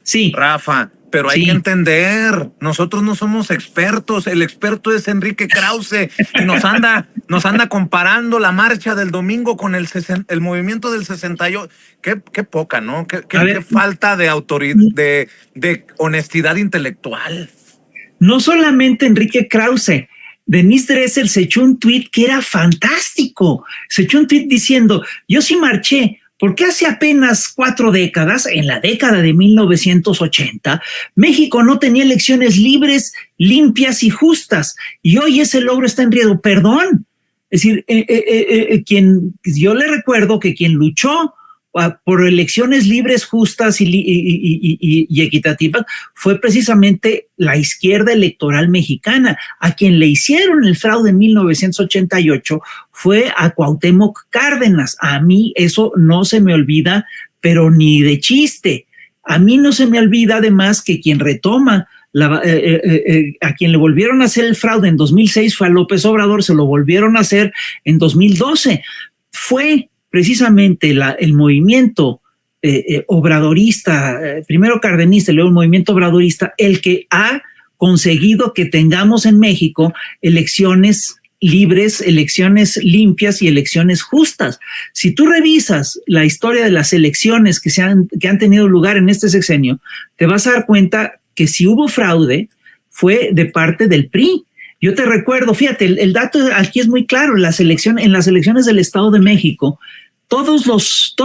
Sí. Rafa, pero hay que entender, nosotros no somos expertos, el experto es Enrique Krause y nos anda comparando la marcha del domingo con el movimiento del 68. Qué poca, ¿no? Qué falta de autoridad, de honestidad intelectual. No solamente Enrique Krause, Denise Dresser se echó un tuit que era fantástico. Se echó un tuit diciendo, yo sí marché, porque hace apenas 4 décadas, en la década de 1980, México no tenía elecciones libres, limpias y justas, y hoy ese logro está en riesgo. Perdón. Es decir, yo le recuerdo que quien luchó por elecciones libres, justas y equitativas fue precisamente la izquierda electoral mexicana. A quien le hicieron el fraude en 1988 fue a Cuauhtémoc Cárdenas. A mí eso no se me olvida, pero ni de chiste. A mí no se me olvida además que quien retoma a quien le volvieron a hacer el fraude en 2006 fue a López Obrador, se lo volvieron a hacer en 2012. Fue precisamente el movimiento obradorista, primero cardenista y luego el movimiento obradorista, el que ha conseguido que tengamos en México elecciones libres, elecciones limpias y elecciones justas. Si tú revisas la historia de las elecciones que han tenido lugar en este sexenio, te vas a dar cuenta que si hubo fraude fue de parte del PRI. Yo te recuerdo, fíjate, el dato aquí es muy claro, en las elecciones del Estado de México, todas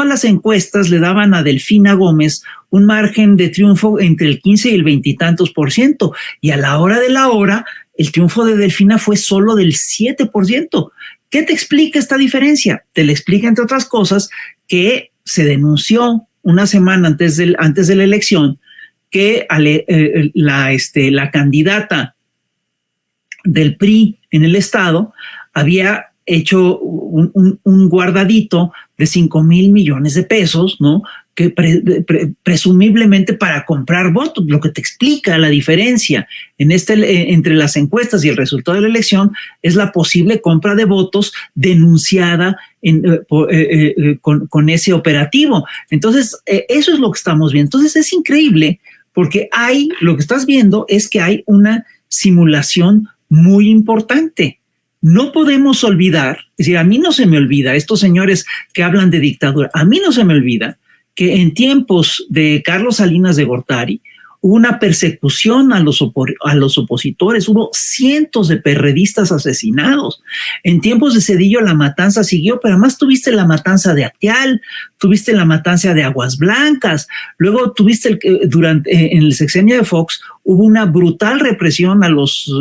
las encuestas le daban a Delfina Gómez un margen de triunfo entre el 15 y el 20 y tantos %, y a la hora de la hora, el triunfo de Delfina fue solo del 7%. ¿Qué te explica esta diferencia? Te le explica, entre otras cosas, que se denunció una semana antes de la elección que la candidata del PRI en el estado había hecho un guardadito de 5,000 millones de pesos, ¿no? Que presumiblemente para comprar votos, lo que te explica la diferencia entre las encuestas y el resultado de la elección es la posible compra de votos denunciada con ese operativo. Entonces, eso es lo que estamos viendo. Entonces, es increíble porque lo que estás viendo es que hay una simulación muy importante. No podemos olvidar, es decir, a mí no se me olvida, estos señores que hablan de dictadura, a mí no se me olvida que en tiempos de Carlos Salinas de Gortari hubo una persecución a los opositores, hubo cientos de perredistas asesinados. En tiempos de Zedillo la matanza siguió, pero además tuviste la matanza de Acteal, tuviste la matanza de Aguas Blancas, luego tuviste en el sexenio de Fox hubo una brutal represión a los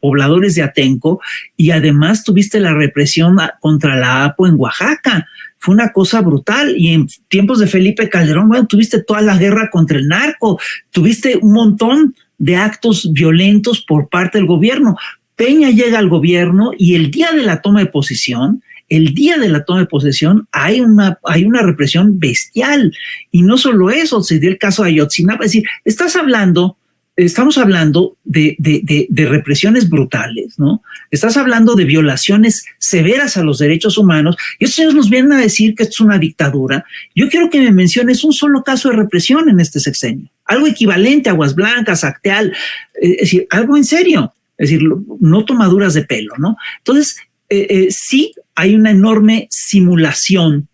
pobladores de Atenco, y además tuviste la represión contra la APO en Oaxaca. Fue una cosa brutal. Y en tiempos de Felipe Calderón, bueno, tuviste toda la guerra contra el narco, tuviste un montón de actos violentos por parte del gobierno. Peña llega al gobierno y el día de la toma de posesión, hay una represión bestial. Y no solo eso, se dio el caso de Ayotzinapa. Es decir, estamos hablando de represiones brutales, ¿no? Estás hablando de violaciones severas a los derechos humanos, y estos señores nos vienen a decir que esto es una dictadura. Yo quiero que me menciones un solo caso de represión en este sexenio, algo equivalente a Aguas Blancas, Acteal, es decir, algo en serio, es decir, no tomaduras de pelo, ¿no? Entonces, sí hay una enorme simulación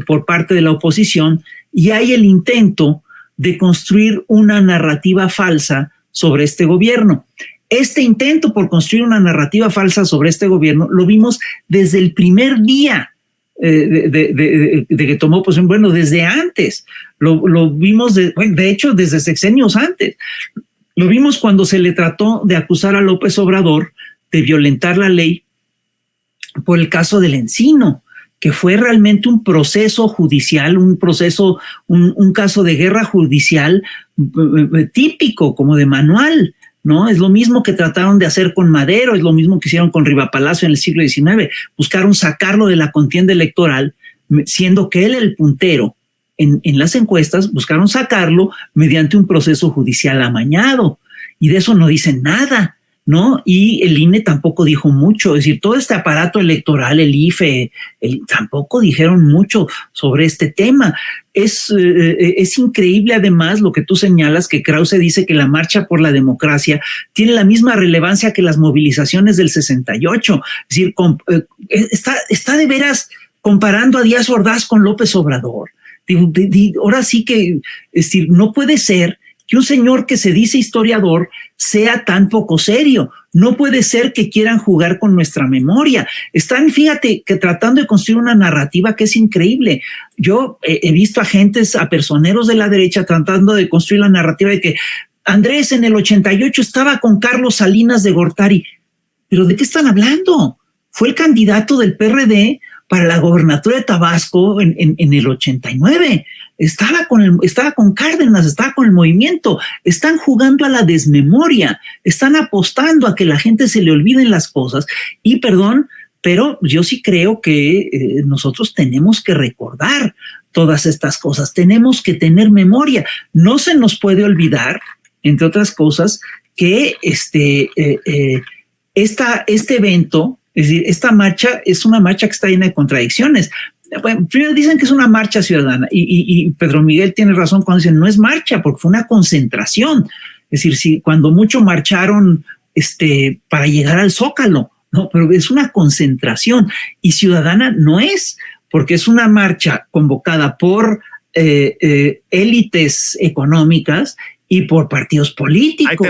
por parte de la oposición, y hay el intento de construir una narrativa falsa sobre este gobierno. Este intento por construir una narrativa falsa sobre este gobierno lo vimos desde el primer día de que tomó posesión, bueno, desde antes, lo vimos, de hecho, desde sexenios antes. Lo vimos cuando se le trató de acusar a López Obrador de violentar la ley por el caso del Encino, que fue realmente un proceso judicial, un caso de guerra judicial típico, como de manual, ¿no? Es lo mismo que trataron de hacer con Madero, es lo mismo que hicieron con Rivapalacio en el siglo XIX. Buscaron sacarlo de la contienda electoral, siendo que él el puntero en las encuestas, buscaron sacarlo mediante un proceso judicial amañado. Y de eso no dicen nada. ¿no? Y el INE tampoco dijo mucho, es decir, todo este aparato electoral, el IFE, tampoco dijeron mucho sobre este tema. Es increíble además lo que tú señalas, que Krause dice que la marcha por la democracia tiene la misma relevancia que las movilizaciones del 68, es decir, está de veras comparando a Díaz Ordaz con López Obrador. Ahora sí que, es decir, no puede ser que un señor que se dice historiador sea tan poco serio. No puede ser que quieran jugar con nuestra memoria. Están, fíjate, que tratando de construir una narrativa que es increíble. Yo he visto a personeros de la derecha tratando de construir la narrativa de que Andrés en el 88 estaba con Carlos Salinas de Gortari. ¿Pero de qué están hablando? Fue el candidato del PRD para la gobernatura de Tabasco en el 89. Estaba con Cárdenas, estaba con el movimiento. Están jugando a la desmemoria, están apostando a que la gente se le olviden las cosas. Y perdón, pero yo sí creo que nosotros tenemos que recordar todas estas cosas, tenemos que tener memoria. No se nos puede olvidar, entre otras cosas, que este evento, es decir, esta marcha es una marcha que está llena de contradicciones. Bueno, primero dicen que es una marcha ciudadana y Pedro Miguel tiene razón cuando dicen no es marcha porque fue una concentración. Es decir, si cuando mucho marcharon para llegar al Zócalo, no, pero es una concentración y ciudadana no es, porque es una marcha convocada por élites económicas y por partidos políticos.